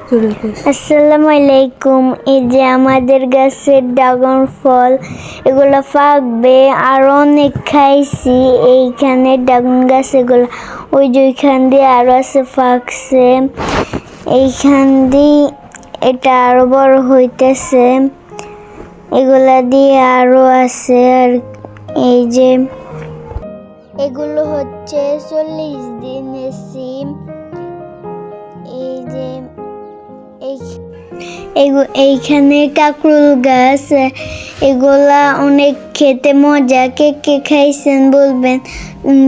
আসসালামু আলাইকুম। এই যে আমাদের গাছের ড্রাগন ফল, এগুলো পাকবে আর অনেক খাইছি। এইখানে ড্রাগন গাছ এগুলো, ওই যে ওইখান দিয়ে আরো আছে পাকছে, এইখান দিয়ে এটা আরো বড় হইতেছে, এগুলা দিয়ে আরো আছে। আর এই যে এগুলো হচ্ছে 40 দিনের সিম। এই যে এইখানে কাকরুল গাছ, এগুলা অনেক খেতে মজা। কে কে খাইছেন বলবেন,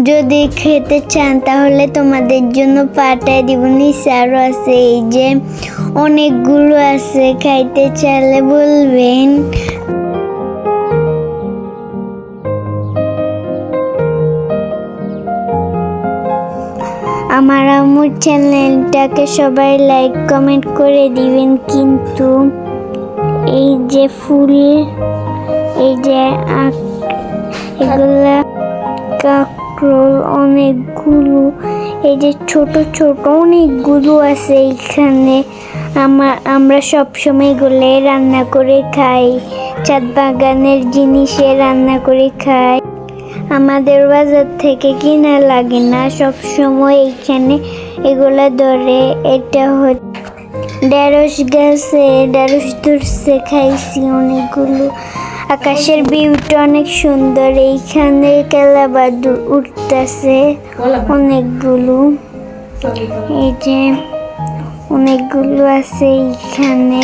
যদি খেতে চান তাহলে তোমাদের জন্য পাঠায় দিব। নিচে আরো আছে, এই যে অনেকগুলো আছে, খাইতে চাইলে বলবেন। আমার আম্মুর চ্যানেলটাকে সবাই লাইক কমেন্ট করে দিবেন। কিন্তু এই যে ফুল, এই যে এগুলা কাকরোল অনেকগুলো, এই যে ছোট ছোট অনেকগুলো আছে এইখানে। আমরা সবসময় এগুলো রান্না করে খাই, ছাদ বাগানের জিনিসে রান্না করে খাই। আমাদের বাজার থেকে কিনা লাগে না, সব সময় এইখানে এগুলা ধরে। এটা হচ্ছে ঢেঁড়স গাছে ঢেঁড়স ধরছে, খাইছি অনেকগুলো। আকাশের ভিউটা অনেক সুন্দর। এইখানে কেলাবাদুর উঠতেছে অনেকগুলো, এই যে অনেকগুলো আছে এইখানে।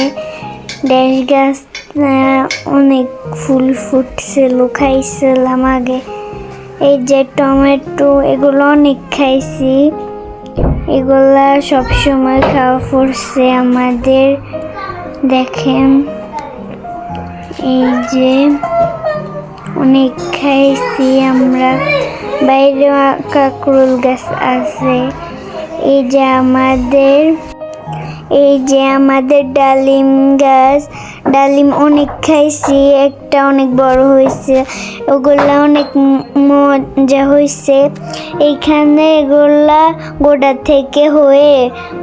ঢেঁড়স গাছ অনেক ফুল ফুটছিল, খাইছিলাম আগে। এই যে টমেটো, এগুলো অনেক খাইছি, এগুলা সবসময় খাওয়া পড়ছে আমাদের। দেখেন এই যে অনেক খাইছি আমরা। বাইরে কাকরুল গাছ আছে। এই যে আমাদের ডালিম গাছ, ডালিম অনেক খাইছি, একটা অনেক বড় হয়েছে, ওগুলা অনেক মজা হয়েছে। এইখানে এগুলা গোড়া থেকে হয়ে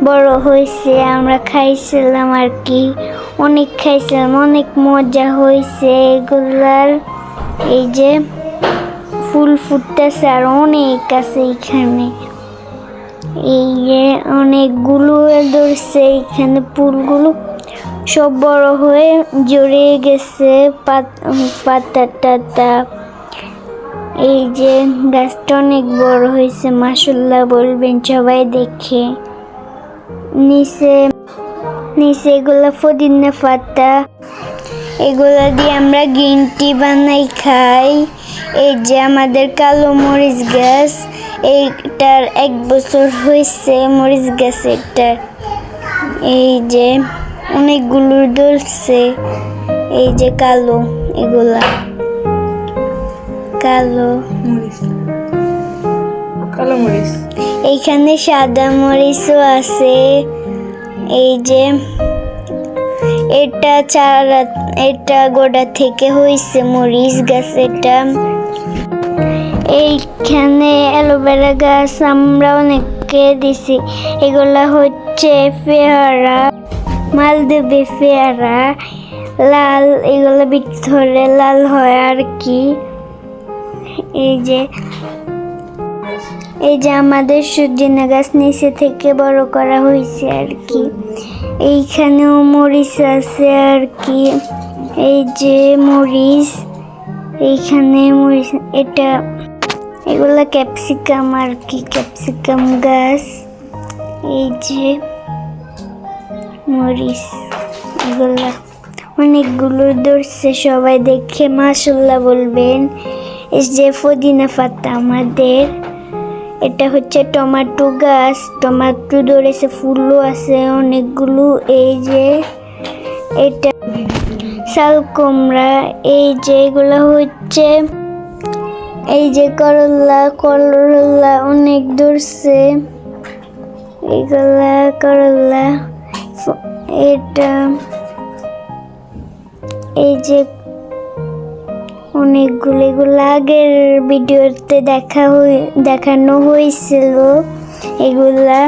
বড় হয়েছে, আমরা খাইছিলাম আর কি, অনেক খাইছিলাম, অনেক মজা হয়েছে এগুলার। এই যে ফুল ফুটতেছে আর অনেক আছে এইখানে, এই যে অনেকগুলো ধরছে এইখানে। ফুলগুলো সব বড় হয়ে জড়িয়ে গেছে পাতা টাতা। এই যে গাছটা অনেক বড় হয়েছে, মাশাআল্লাহ বলবেন সবাই দেখে। নিচে এগুলা পুদিনা পাতা, এগুলা দিয়ে আমরা গ্রিন টি বানাই খাই। এই যে আমাদের কালো মরিচ গাছ, এইটার 1 বছর হয়েছে মরিচ গাছ এটার। এই যে অনেকগুলো ধরছে, এই যে কালো, এগুলা কালো মরিচ। এইখানে সাদা মরিচও আছে। এই যে এটা গোড়া থেকে হয়েছে মরিচ গাছ এটা। এইখানে অ্যালোভেরা গাছ আমরা অনেককে দিছি। এগুলা হচ্ছে পেয়ারা, মালদ্বীপে পেয়ারা, লাল, এগুলো ভিতরে লাল হয় আর কি। এই যে আমাদের সজনে গাছ নিচে থেকে বড় করা হয়েছে আর কি। এইখানেও মরিচ আছে আর কি, এই যে মরিচ, এইখানে মরিচ, এগুলা ক্যাপসিকাম আর কি, ক্যাপসিকাম গাছ। এই যে মরিচ, এগুলা অনেকগুলো ধরছে, সবাই দেখে মাশাআল্লাহ বলবেন। এই যে পুদিনা পাতা আমাদের, এটা হচ্ছে টমেটো গাছ, টমেটো ধরেছে, ফুলও আছে অনেকগুলো। এই যে এটা শাল কুমড়া। এই যে এগুলো হচ্ছে, এই যে করলা অনেক ধরছে, এগুলা করলা। এটা এই যে অনেকগুলো, এগুলো আগের ভিডিওতে দেখানো হয়েছিল। এগুলা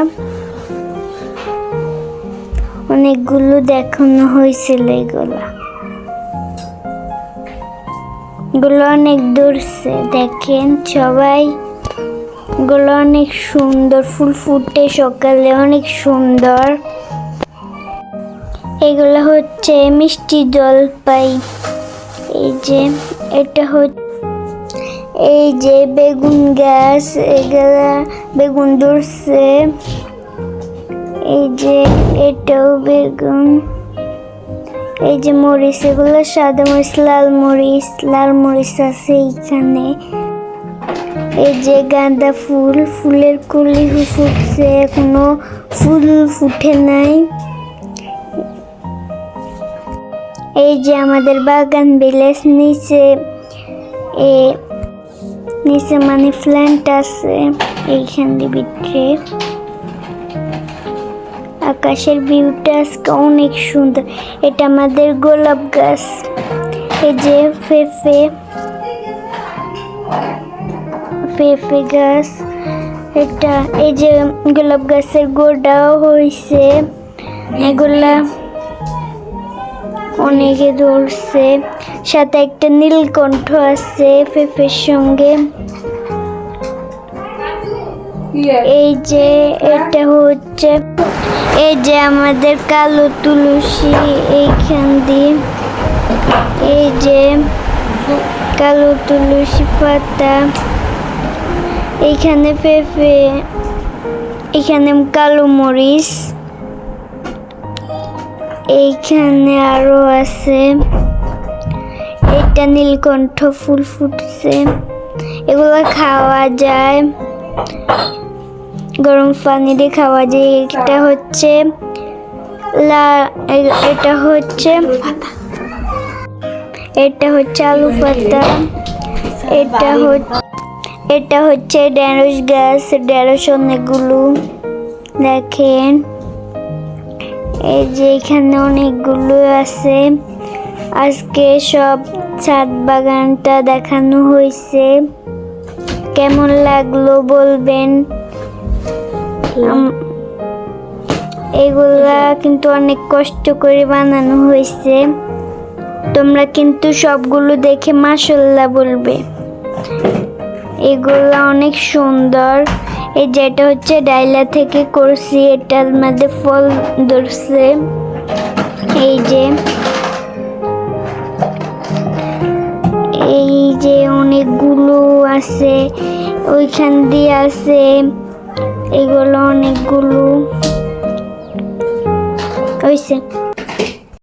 অনেকগুলো দেখানো হয়েছিল। এগুলো অনেক দূরছে, দেখেন সবাই। এগুলো অনেক সুন্দর, ফুল ফুটে সকালে, অনেক সুন্দর। এগুলো হচ্ছে মিষ্টি জলপাই। এই যে এটা হচ্ছে, এই যে বেগুন গাছ, এগুলা বেগুন ধরছে। এই যে এটাও বেগুন। এই যে মরিচ, এগুলো সাদা মরিচ, লাল মরিচ আছে এইখানে। এই যে গাঁদা ফুল, ফুলের কুলি ফুটছে, এখনো ফুল ফুটে নাই। এই যে আমাদের বাগান ভিলেজ, নিচে মানি প্ল্যান্ট আছে এইখান ভিতরে। আকাশের ভিউটা আজকে অনেক সুন্দর। এটা আমাদের গোলাপ গাছ। এই যে পেঁপে গাছ। এটা এই যে গোলাপ গাছের গোড়াও হয়েছে। এগুলা অনেকে ধরছে, সাথে একটা নীলকণ্ঠ আছে পেঁপের সঙ্গে। এই যে এটা হচ্ছে, এই যে আমাদের কালো তুলসী এইখান দিয়ে। এই যে কালো তুলসী পাতা, এইখানে পেঁপে, এখানে কালো মরিচ, এইখানে আরো আছে। এটা নীলকণ্ঠ ফুল ফুটছে। এগুলো খাওয়া যায়, গরম পানি দিয়ে খাওয়া যায়। এটা হচ্ছে আলু পাতা। এটা হচ্ছে ঢেঁড়স গাছ, ঢেঁড়স অনেকগুলো, দেখেন। এই যে এখানে অনেকগুলো আছে। আজকে সব ছাদ বাগানটা দেখানো হয়েছে। কেমন লাগলো বলবেন। এগুলা কিন্তু অনেক কষ্ট করে বানানো হয়েছে। তোমরা কিন্তু সবগুলো দেখে মাশাআল্লাহ বলবে। এগুলা অনেক সুন্দর। এই যেটা হচ্ছে ডাইলা থেকে করছি, এটার মধ্যে ফল ধরছে। এই যে অনেকগুলো আছে, ওইখান দিয়ে আছে। এগুলো অনেকগুলো হয়েছে।